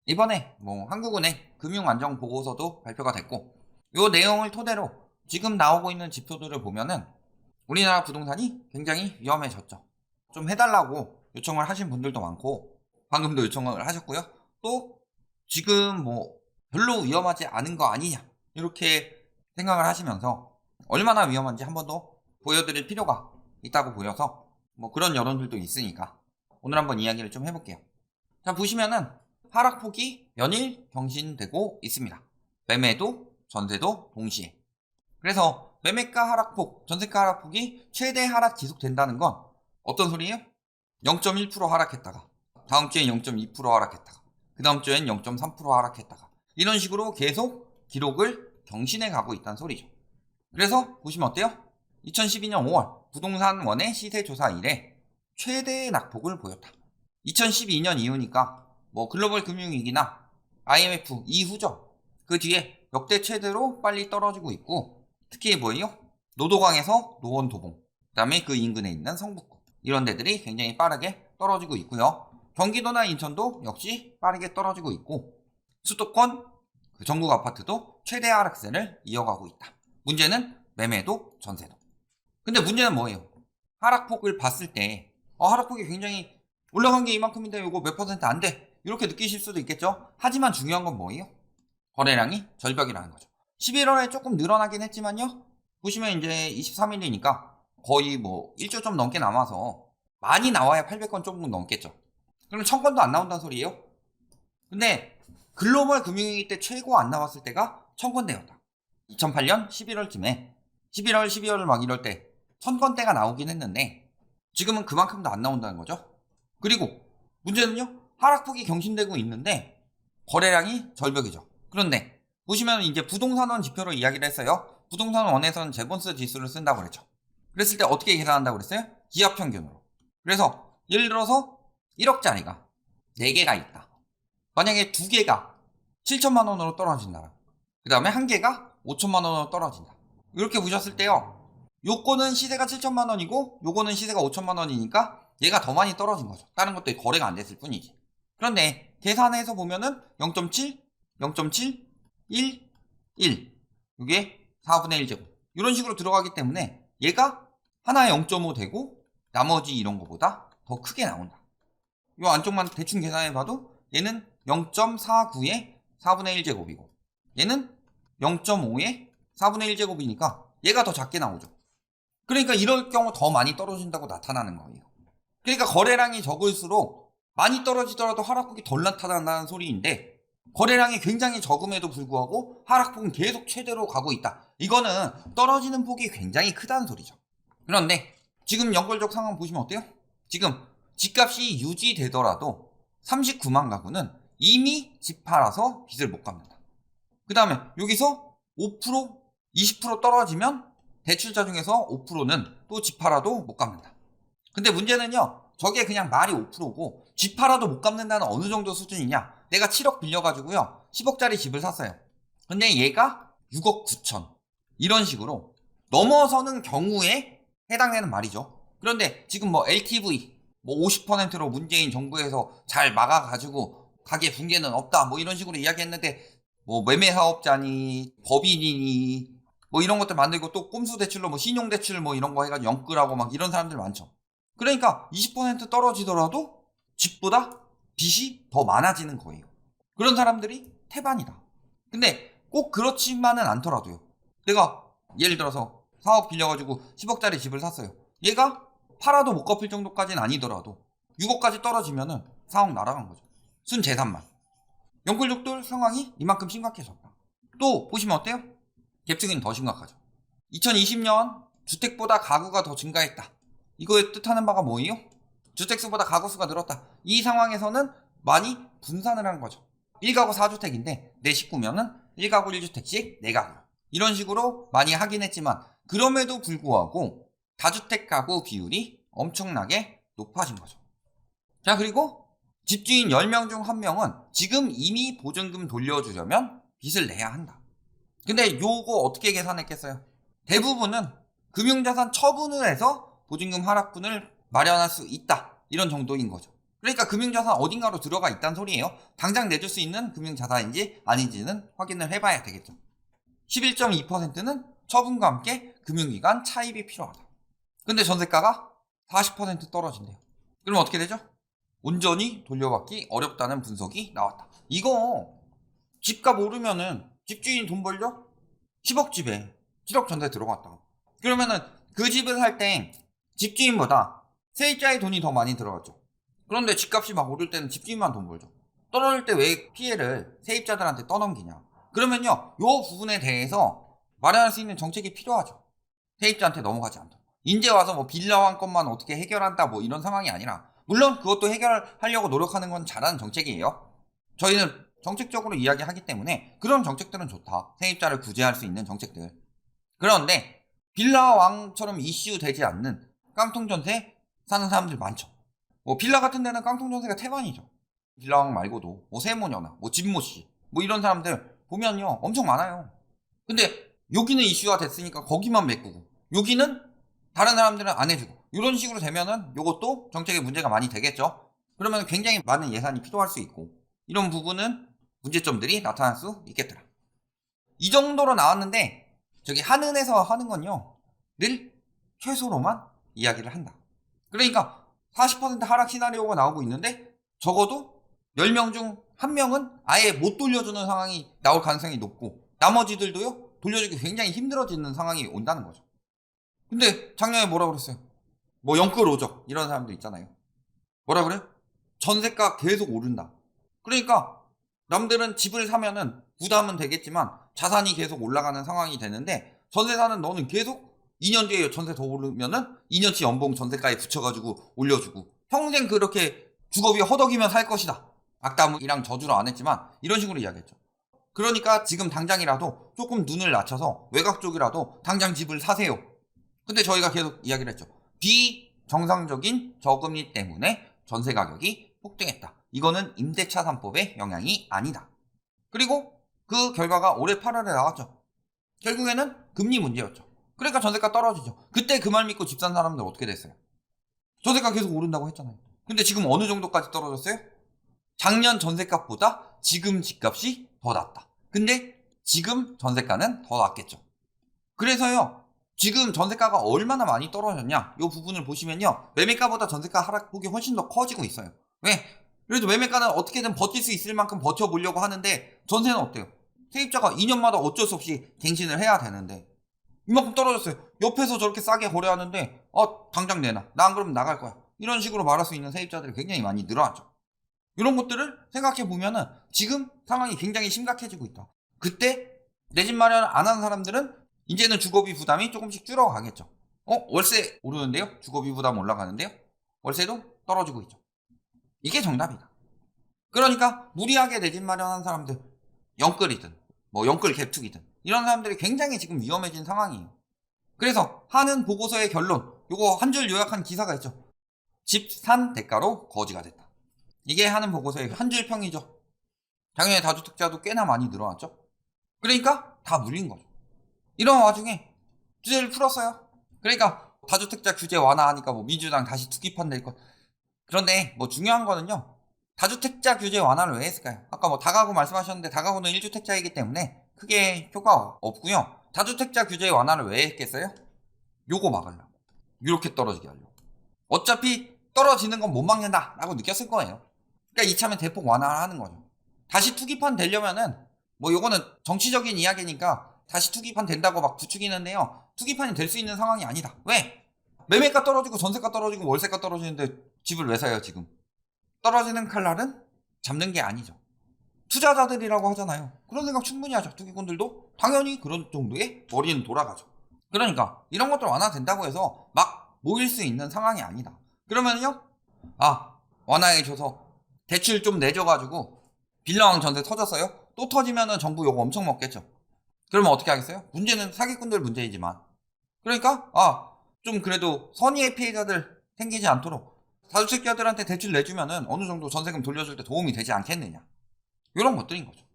이번에 한국은행 금융안정보고서도 발표가 됐고, 이 내용을 토대로 지금 나오고 있는 지표들을 보면은 우리나라 부동산이 굉장히 위험해졌죠. 좀 해달라고 요청을 하신 분들도 많고, 방금도 요청을 하셨고요. 또 지금 별로 위험하지 않은 거 아니냐, 이렇게 생각을 하시면서 얼마나 위험한지 한 번 더 보여드릴 필요가 있다고 보여서 그런 여론들도 있으니까 오늘 한번 이야기를 좀 해볼게요. 자, 보시면은 하락폭이 연일 경신되고 있습니다. 매매도 전세도 동시에. 그래서 매매가 하락폭, 전세가 하락폭이 최대 하락 지속된다는 건 어떤 소리예요? 0.1% 하락했다가 다음 주엔 0.2% 하락했다가 그 다음 주엔 0.3% 하락했다가 이런 식으로 계속 기록을 경신해 가고 있다는 소리죠. 그래서 보시면 어때요? 2012년 5월 부동산 원의 시세조사 이래 최대의 낙폭을 보였다. 2012년 이후니까 글로벌 금융위기나 IMF 이후죠. 그 뒤에 역대 최대로 빨리 떨어지고 있고, 특히 뭐예요? 노도강에서 노원도봉, 그 다음에 그 인근에 있는 성북구, 이런 데들이 굉장히 빠르게 떨어지고 있고요. 경기도나 인천도 역시 빠르게 떨어지고 있고, 수도권 그 전국 아파트도 최대 하락세를 이어가고 있다. 문제는 매매도 전세도. 근데 문제는 뭐예요? 하락폭을 봤을 때 하락폭이 굉장히 올라간 게 이만큼인데 이거 몇 퍼센트 안 돼, 이렇게 느끼실 수도 있겠죠. 하지만 중요한 건 뭐예요? 거래량이 절벽이라는 거죠. 11월에 조금 늘어나긴 했지만요, 보시면 이제 23일이니까 거의 1조 좀 넘게 남아서 많이 나와야 800건 조금 넘겠죠. 그럼 1000건도 안 나온다는 소리예요. 근데 글로벌 금융위기 때 최고 안 나왔을 때가 1000건대였다. 2008년 11월쯤에 11월, 12월 막 이럴 때 1000건대가 나오긴 했는데 지금은 그만큼도 안 나온다는 거죠. 그리고 문제는요, 하락폭이 경신되고 있는데 거래량이 절벽이죠. 그런데 보시면 이제 부동산원 지표로 이야기를 했어요. 부동산원에서는 제본스 지수를 쓴다고 그랬죠. 그랬을 때 어떻게 계산한다고 그랬어요? 기업평균으로. 그래서 예를 들어서 1억짜리가 4개가 있다. 만약에 2개가 7천만 원으로 떨어진다. 그 다음에 1개가 5천만 원으로 떨어진다. 이렇게 보셨을 때요, 요거는 시세가 7천만 원이고 요거는 시세가 5천만 원이니까 얘가 더 많이 떨어진 거죠. 다른 것도 거래가 안 됐을 뿐이지. 그런데 계산해서 보면은 0.7, 0.7, 1, 1, 이게 4분의 1제곱 이런 식으로 들어가기 때문에 얘가 하나에 0.5 되고 나머지 이런 거보다 더 크게 나온다. 이 안쪽만 대충 계산해봐도 얘는 0.49의 4분의 1제곱이고 얘는 0.5의 4분의 1제곱이니까 얘가 더 작게 나오죠. 그러니까 이럴 경우 더 많이 떨어진다고 나타나는 거예요. 그러니까 거래량이 적을수록 많이 떨어지더라도 하락폭이 덜 나타난다는 소리인데, 거래량이 굉장히 적음에도 불구하고 하락폭은 계속 최대로 가고 있다. 이거는 떨어지는 폭이 굉장히 크다는 소리죠. 그런데 지금 연결적 상황 보시면 어때요? 지금 집값이 유지되더라도 39만 가구는 이미 집 팔아서 빚을 못 갚는다. 그 다음에 여기서 5%, 20% 떨어지면 대출자 중에서 5%는 또 집 팔아도 못 갚는다. 근데 문제는요, 저게 그냥 말이 5%고 집 팔아도 못 갚는다는 어느 정도 수준이냐. 내가 7억 빌려가지고요 10억짜리 집을 샀어요. 근데 얘가 6억 9천, 이런 식으로 넘어서는 경우에 해당되는 말이죠. 그런데 지금 LTV 50%로 문재인 정부에서 잘 막아가지고 가계 붕괴는 없다 이런 식으로 이야기했는데, 매매사업자니 법인이니 이런 것들 만들고 또 꼼수 대출로 신용대출 이런 거 해가지고 연끌하고 막 이런 사람들 많죠. 그러니까 20% 떨어지더라도 집보다 빚이 더 많아지는 거예요. 그런 사람들이 태반이다. 근데 꼭 그렇지만은 않더라도요, 내가 예를 들어서 4억 빌려가지고 10억짜리 집을 샀어요. 얘가 팔아도 못 갚을 정도까지는 아니더라도 6억까지 떨어지면은 4억 날아간 거죠. 순 재산만. 연끌족들 상황이 이만큼 심각해졌다. 또 보시면 어때요? 갭증은 더 심각하죠. 2020년 주택보다 가구가 더 증가했다. 이거의 뜻하는 바가 뭐예요? 주택수보다 가구수가 늘었다. 이 상황에서는 많이 분산을 한 거죠. 1가구 4주택인데 내 식구면은 1가구 1주택씩 4가구, 이런 식으로 많이 하긴 했지만 그럼에도 불구하고 다주택 가구 비율이 엄청나게 높아진 거죠. 자, 그리고 집주인 10명 중 1명은 지금 이미 보증금 돌려주려면 빚을 내야 한다. 근데 요거 어떻게 계산했겠어요? 대부분은 금융자산 처분을 해서 보증금 하락분을 마련할 수 있다, 이런 정도인 거죠. 그러니까 금융자산 어딘가로 들어가 있다는 소리예요. 당장 내줄 수 있는 금융자산인지 아닌지는 확인을 해봐야 되겠죠. 11.2%는 처분과 함께 금융기관 차입이 필요하다. 근데 전세가가 40% 떨어진대요. 그럼 어떻게 되죠? 온전히 돌려받기 어렵다는 분석이 나왔다. 이거 집값 오르면은 집주인이 돈 벌죠? 10억 집에 7억 전세 들어갔다. 그러면은 그 집을 살 때 집주인보다 세입자의 돈이 더 많이 들어갔죠. 그런데 집값이 막 오를 때는 집주인만 돈 벌죠. 떨어질 때 왜 피해를 세입자들한테 떠넘기냐. 그러면요, 요 부분에 대해서 마련할 수 있는 정책이 필요하죠. 세입자한테 넘어가지 않도록. 이제 와서 뭐 빌라 한 건만 어떻게 해결한다 뭐 이런 상황이 아니라, 물론 그것도 해결하려고 노력하는 건 잘하는 정책이에요. 저희는 정책적으로 이야기하기 때문에 그런 정책들은 좋다. 세입자를 구제할 수 있는 정책들. 그런데 빌라 왕처럼 이슈 되지 않는 깡통 전세 사는 사람들 많죠. 뭐 빌라 같은 데는 깡통 전세가 태반이죠. 빌라 왕 말고도 뭐 세모녀나 뭐 집모씨 뭐 이런 사람들 보면요 엄청 많아요. 근데 여기는 이슈가 됐으니까 거기만 메꾸고 여기는 다른 사람들은 안 해주고 이런 식으로 되면은 이것도 정책에 문제가 많이 되겠죠. 그러면 굉장히 많은 예산이 필요할 수 있고 이런 부분은 문제점들이 나타날 수 있겠더라. 이 정도로 나왔는데 저기 한은에서 하는 건요 늘 최소로만 이야기를 한다. 그러니까 40% 하락 시나리오가 나오고 있는데 적어도 10명 중 1명은 아예 못 돌려주는 상황이 나올 가능성이 높고 나머지들도요 돌려주기 굉장히 힘들어지는 상황이 온다는 거죠. 근데 작년에 뭐라 그랬어요? 뭐 영끌 오적 이런 사람들 있잖아요. 뭐라 그래? 전세가 계속 오른다. 그러니까 남들은 집을 사면은 부담은 되겠지만 자산이 계속 올라가는 상황이 되는데 전세 사는 너는 계속 2년 뒤에 전세 더 오르면은 2년치 연봉 전세가에 붙여가지고 올려주고 평생 그렇게 주거비 허덕이면 살 것이다. 악담이랑 저주로 안 했지만 이런 식으로 이야기했죠. 그러니까 지금 당장이라도 조금 눈을 낮춰서 외곽 쪽이라도 당장 집을 사세요. 근데 저희가 계속 이야기를 했죠. 비정상적인 저금리 때문에 전세 가격이 폭등했다. 이거는 임대차 3법의 영향이 아니다. 그리고 그 결과가 올해 8월에 나왔죠. 결국에는 금리 문제였죠. 그러니까 전세가 떨어지죠. 그때 그 말 믿고 집 산 사람들 어떻게 됐어요? 전세가 계속 오른다고 했잖아요. 근데 지금 어느 정도까지 떨어졌어요? 작년 전세값보다 지금 집값이 더 낮다. 근데 지금 전세가는 더 낮겠죠. 그래서요. 지금 전세가가 얼마나 많이 떨어졌냐 이 부분을 보시면요. 매매가보다 전세가 하락폭이 훨씬 더 커지고 있어요. 왜? 그래도 매매가는 어떻게든 버틸 수 있을 만큼 버텨보려고 하는데 전세는 어때요? 세입자가 2년마다 어쩔 수 없이 갱신을 해야 되는데 이만큼 떨어졌어요. 옆에서 저렇게 싸게 거래하는데 당장 내놔. 나 안 그러면 나갈 거야. 이런 식으로 말할 수 있는 세입자들이 굉장히 많이 늘어났죠. 이런 것들을 생각해 보면은 지금 상황이 굉장히 심각해지고 있다. 그때 내 집 마련 안 하는 사람들은 이제는 주거비 부담이 조금씩 줄어가겠죠. 월세 오르는데요? 주거비 부담 올라가는데요? 월세도 떨어지고 있죠. 이게 정답이다. 그러니까 무리하게 내 집 마련한 사람들, 영끌이든 뭐 영끌 갭투기든 이런 사람들이 굉장히 지금 위험해진 상황이에요. 그래서 하는 보고서의 결론, 요거 한 줄 요약한 기사가 있죠. 집 산 대가로 거지가 됐다. 이게 하는 보고서의 한 줄 평이죠. 작년에 다주택자도 꽤나 많이 늘어났죠. 그러니까 다 물린 거죠. 이런 와중에 규제를 풀었어요. 그러니까 다주택자 규제 완화하니까 뭐 민주당 다시 투기판 될 것. 그런데 뭐 중요한 거는요. 다주택자 규제 완화를 왜 했을까요? 아까 뭐 다가구 말씀하셨는데 다가구는 1주택자이기 때문에 크게 효과가 없고요. 다주택자 규제 완화를 왜 했겠어요? 요거 막으려고. 이렇게 떨어지게 하려고. 어차피 떨어지는 건 못 막는다 라고 느꼈을 거예요. 그러니까 이참에 대폭 완화를 하는 거죠. 다시 투기판 되려면은 뭐 요거는 정치적인 이야기니까 다시 투기판 된다고 막 부추기는데요. 투기판이 될 수 있는 상황이 아니다. 왜? 매매가 떨어지고 전세가 떨어지고 월세가 떨어지는데 집을 왜 사요 지금? 떨어지는 칼날은 잡는 게 아니죠. 투자자들이라고 하잖아요. 그런 생각 충분히 하죠. 투기꾼들도 당연히 그런 정도의 머리는 돌아가죠. 그러니까 이런 것들 완화된다고 해서 막 모일 수 있는 상황이 아니다. 그러면요. 완화해줘서 대출 좀 내줘가지고 빌라왕 전세 터졌어요? 또 터지면은 정부 요거 엄청 먹겠죠. 그러면 어떻게 하겠어요? 문제는 사기꾼들 문제이지만 그러니까 좀 그래도 선의의 피해자들 생기지 않도록 다주택자들한테 대출 내주면은 어느 정도 전세금 돌려줄 때 도움이 되지 않겠느냐 이런 것들인 거죠.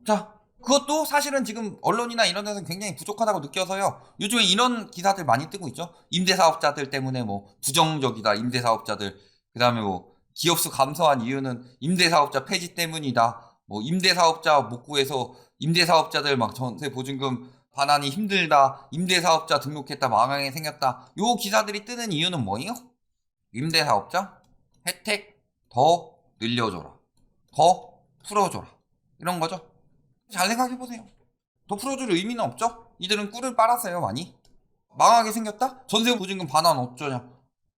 자, 그것도 사실은 지금 언론이나 이런 데서 굉장히 부족하다고 느껴서요. 요즘에 이런 기사들 많이 뜨고 있죠. 임대사업자들 때문에 뭐 부정적이다 임대사업자들, 그 다음에 뭐 기업수 감소한 이유는 임대사업자 폐지 때문이다. 뭐 임대사업자 못 구해서 임대사업자들 막 전세 보증금 반환이 힘들다. 임대사업자 등록했다 망하게 생겼다. 요 기사들이 뜨는 이유는 뭐예요? 임대사업자 혜택 더 늘려줘라. 더 풀어줘라. 이런 거죠. 잘 생각해보세요. 더 풀어줄 의미는 없죠? 이들은 꿀을 빨았어요 많이. 망하게 생겼다? 전세보증금 반환 어쩌냐.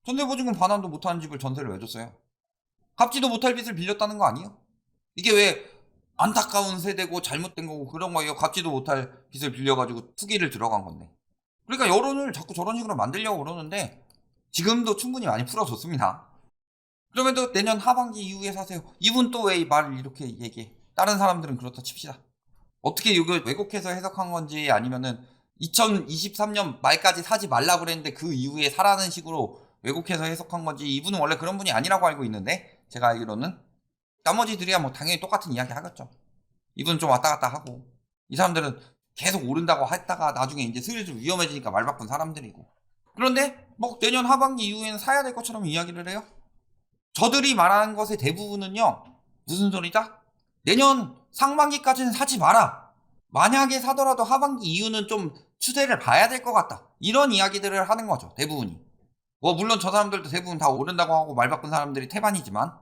전세보증금 반환도 못하는 집을 전세를 왜 줬어요? 갚지도 못할 빚을 빌렸다는 거 아니에요? 이게 왜 안타까운 세대고 잘못된 거고 그런 거예요. 갚지도 못할 빚을 빌려가지고 투기를 들어간 건데. 그러니까 여론을 자꾸 저런 식으로 만들려고 그러는데 지금도 충분히 많이 풀어줬습니다. 그러면 내년 하반기 이후에 사세요. 이분 또 왜 말을 이렇게 얘기해? 다른 사람들은 그렇다 칩시다. 어떻게 이거 왜곡해서 해석한 건지 아니면은 2023년 말까지 사지 말라 그랬는데 그 이후에 사라는 식으로 왜곡해서 해석한 건지 이분은 원래 그런 분이 아니라고 알고 있는데 제가 알기로는 나머지들이야 뭐 당연히 똑같은 이야기 하겠죠. 이분은 좀 왔다 갔다 하고 이 사람들은 계속 오른다고 했다가 나중에 이제 슬슬 위험해지니까 말 바꾼 사람들이고 그런데 뭐 내년 하반기 이후에는 사야 될 것처럼 이야기를 해요. 저들이 말하는 것의 대부분은요 무슨 소리다? 내년 상반기까지는 사지 마라. 만약에 사더라도 하반기 이후는 좀 추세를 봐야 될 것 같다. 이런 이야기들을 하는 거죠. 대부분이. 뭐 물론 저 사람들도 대부분 다 오른다고 하고 말 바꾼 사람들이 태반이지만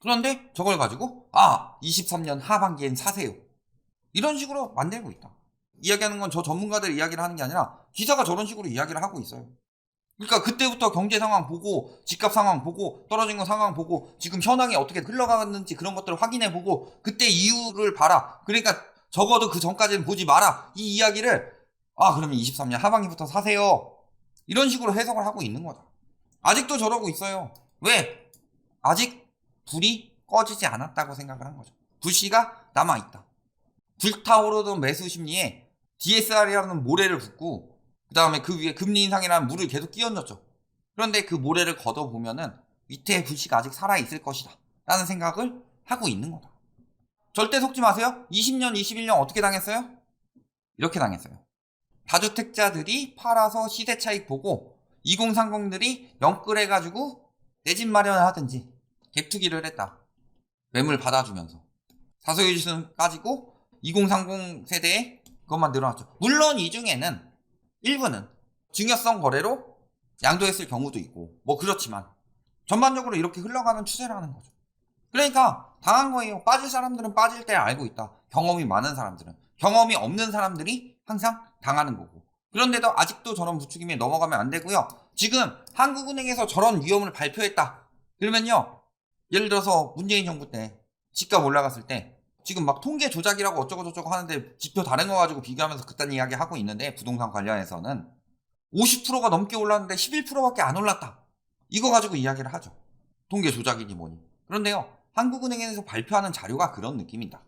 그런데 저걸 가지고 23년 하반기엔 사세요. 이런 식으로 만들고 있다. 이야기하는 건 저 전문가들 이야기를 하는 게 아니라 기사가 저런 식으로 이야기를 하고 있어요. 그러니까 그때부터 경제 상황 보고 집값 상황 보고 떨어진 거 상황 보고 지금 현황이 어떻게 흘러가는지 그런 것들을 확인해 보고 그때 이유를 봐라. 그러니까 적어도 그 전까지는 보지 마라. 이 이야기를 그러면 23년 하반기부터 사세요. 이런 식으로 해석을 하고 있는 거죠. 아직도 저러고 있어요. 왜? 아직 불이 꺼지지 않았다고 생각을 한 거죠. 불씨가 남아있다. 불타오르던 매수 심리에 DSR이라는 모래를 붓고 그 다음에 그 위에 금리 인상이라는 물을 계속 끼얹었죠. 그런데 그 모래를 걷어보면은 밑에 불씨가 아직 살아있을 것이다 라는 생각을 하고 있는 거다. 절대 속지 마세요. 20년, 21년 어떻게 당했어요? 이렇게 당했어요. 다주택자들이 팔아서 시세 차익 보고 2030들이 영끌해가지고 내 집 마련을 하든지 갭투기를 했다. 매물 받아주면서 사소유주는 빠지고 2030 세대에 그것만 늘어났죠. 물론 이 중에는 일부는 증여성 거래로 양도했을 경우도 있고 뭐 그렇지만 전반적으로 이렇게 흘러가는 추세라는 거죠. 그러니까 당한 거예요. 빠질 사람들은 빠질 때 알고 있다. 경험이 많은 사람들은. 경험이 없는 사람들이 항상 당하는 거고. 그런데도 아직도 저런 부추김에 넘어가면 안 되고요. 지금 한국은행에서 저런 위험을 발표했다. 그러면요. 예를 들어서 문재인 정부 때 집값 올라갔을 때 지금 막 통계 조작이라고 어쩌고 저쩌고 하는데 지표 다른 거 가지고 비교하면서 그딴 이야기 하고 있는데 부동산 관련해서는 50%가 넘게 올랐는데 11%밖에 안 올랐다. 이거 가지고 이야기를 하죠. 통계 조작이니 뭐니. 그런데요. 한국은행에서 발표하는 자료가 그런 느낌이다.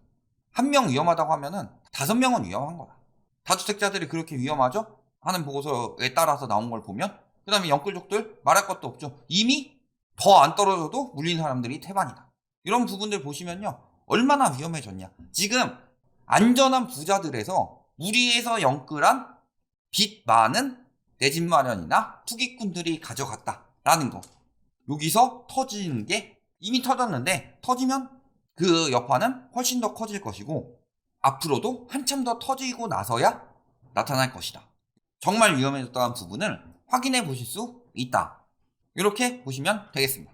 한 명 위험하다고 하면은 5명은 위험한 거다. 다주택자들이 그렇게 위험하죠? 하는 보고서에 따라서 나온 걸 보면 그 다음에 영끌족들 말할 것도 없죠. 이미 더 안 떨어져도 물린 사람들이 태반이다. 이런 부분들 보시면요. 얼마나 위험해졌냐. 지금 안전한 부자들에서 무리해서 영끌한 빚 많은 내 집 마련이나 투기꾼들이 가져갔다라는 거. 여기서 터지는 게 이미 터졌는데 터지면 그 여파는 훨씬 더 커질 것이고 앞으로도 한참 더 터지고 나서야 나타날 것이다. 정말 위험해졌다는 부분을 확인해 보실 수 있다. 이렇게 보시면 되겠습니다.